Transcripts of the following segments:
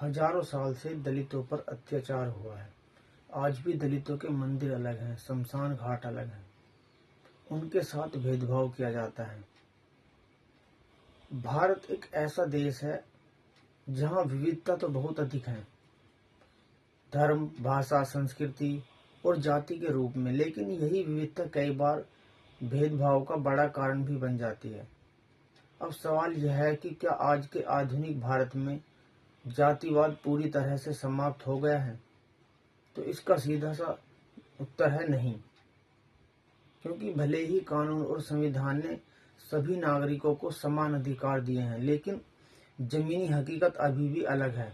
हजारों साल से दलितों पर अत्याचार हुआ है। आज भी दलितों के मंदिर अलग हैं, शमशान घाट अलग हैं। उनके साथ भेदभाव किया जाता है। भारत एक ऐसा देश है जहां विविधता तो बहुत अधिक है, धर्म, भाषा, संस्कृति और जाति के रूप में, लेकिन यही विविधता कई बार भेदभाव का बड़ा कारण भी बन जाती है। अब सवाल यह है कि क्या आज के आधुनिक भारत में जातिवाद पूरी तरह से समाप्त हो गया है? तो इसका सीधा सा उत्तर है नहीं, क्योंकि भले ही कानून और संविधान ने सभी नागरिकों को समान अधिकार दिए हैं, लेकिन जमीनी हकीकत अभी भी अलग है,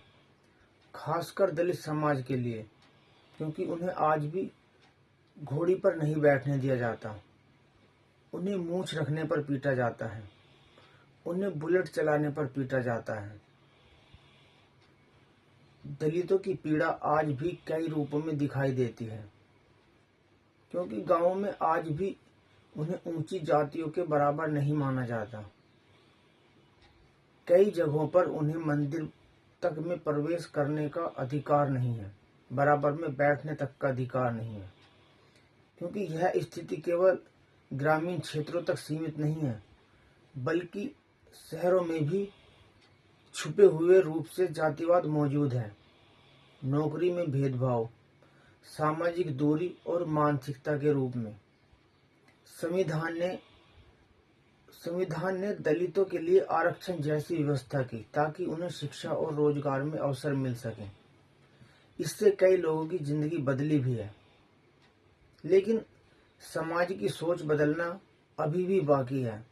खासकर दलित समाज के लिए, क्योंकि उन्हें आज भी घोड़ी पर नहीं बैठने दिया जाता, उन्हें मूंछ रखने पर पीटा जाता है, उन्हें बुलेट चलाने पर पीटा जाता है। दलितों की पीड़ा आज भी कई रूपों में दिखाई देती है, क्योंकि गांवों में आज भी उन्हें ऊंची जातियों के बराबर नहीं माना जाता। कई जगहों पर उन्हें मंदिर तक में प्रवेश करने का अधिकार नहीं है, बराबर में बैठने तक का अधिकार नहीं है। क्योंकि यह स्थिति केवल ग्रामीण क्षेत्रों तक सीमित नहीं है, बल्कि शहरों में भी छुपे हुए रूप से जातिवाद मौजूद है। नौकरी में भेदभाव, सामाजिक दूरी और मानसिकता के रूप में संविधान ने दलितों के लिए आरक्षण जैसी व्यवस्था की, ताकि उन्हें शिक्षा और रोजगार में अवसर मिल सके। इससे कई लोगों की जिंदगी बदली भी है, लेकिन समाज की सोच बदलना अभी भी बाकी है।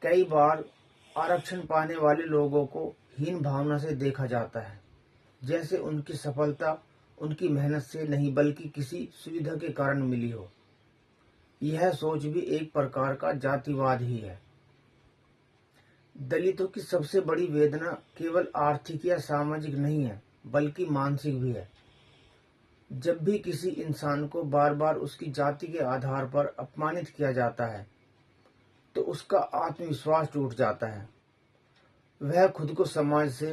कई बार आरक्षण पाने वाले लोगों को हीन भावना से देखा जाता है, जैसे उनकी सफलता उनकी मेहनत से नहीं बल्कि किसी सुविधा के कारण मिली हो। यह सोच भी एक प्रकार का जातिवाद ही है। दलितों की सबसे बड़ी वेदना केवल आर्थिक या सामाजिक नहीं है, बल्कि मानसिक भी है। जब भी किसी इंसान को बार बार उसकी जाति के आधार पर अपमानित किया जाता है, तो उसका आत्मविश्वास टूट जाता है। वह खुद को समाज से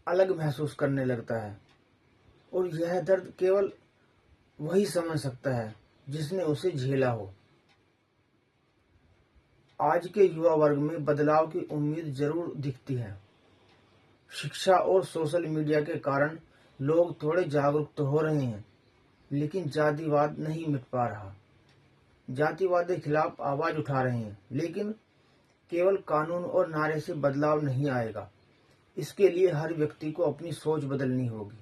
अलग महसूस करने लगता है, और यह दर्द केवल वही समझ सकता है जिसने उसे झेला हो। आज के युवा वर्ग में बदलाव की उम्मीद जरूर दिखती है। शिक्षा और सोशल मीडिया के कारण लोग थोड़े जागरूक तो हो रहे हैं, लेकिन जातिवाद नहीं मिट पा रहा। जातिवाद के खिलाफ आवाज उठा रहे हैं, लेकिन केवल कानून और नारे से बदलाव नहीं आएगा। इसके लिए हर व्यक्ति को अपनी सोच बदलनी होगी।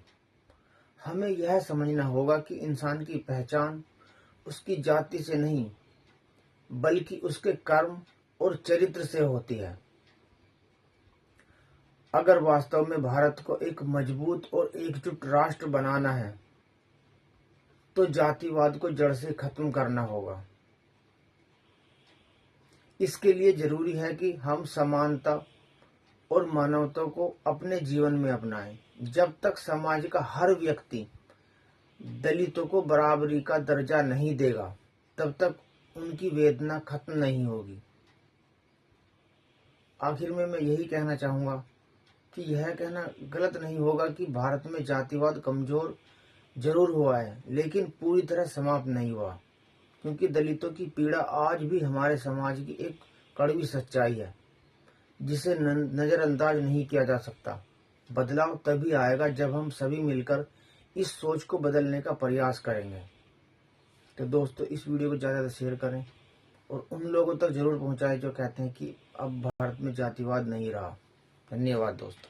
हमें यह समझना होगा कि इंसान की पहचान उसकी जाति से नहीं, बल्कि उसके कर्म और चरित्र से होती है। अगर वास्तव में भारत को एक मजबूत और एकजुट राष्ट्र बनाना है, तो जातिवाद को जड़ से खत्म करना होगा। इसके लिए जरूरी है कि हम समानता और मानवता को अपने जीवन में अपनाएं। जब तक समाज का हर व्यक्ति दलितों को बराबरी का दर्जा नहीं देगा, तब तक उनकी वेदना खत्म नहीं होगी। आखिर में मैं यही कहना चाहूंगा कि यह कहना गलत नहीं होगा कि भारत में जातिवाद कमजोर जरूर हुआ है, लेकिन पूरी तरह समाप्त नहीं हुआ, क्योंकि दलितों की पीड़ा आज भी हमारे समाज की एक कड़वी सच्चाई है, जिसे नजरअंदाज नहीं किया जा सकता। बदलाव तभी आएगा जब हम सभी मिलकर इस सोच को बदलने का प्रयास करेंगे। तो दोस्तों, इस वीडियो को ज़्यादा से शेयर करें और उन लोगों तक जरूर पहुंचाएं जो कहते हैं कि अब भारत में जातिवाद नहीं रहा। धन्यवाद दोस्तों।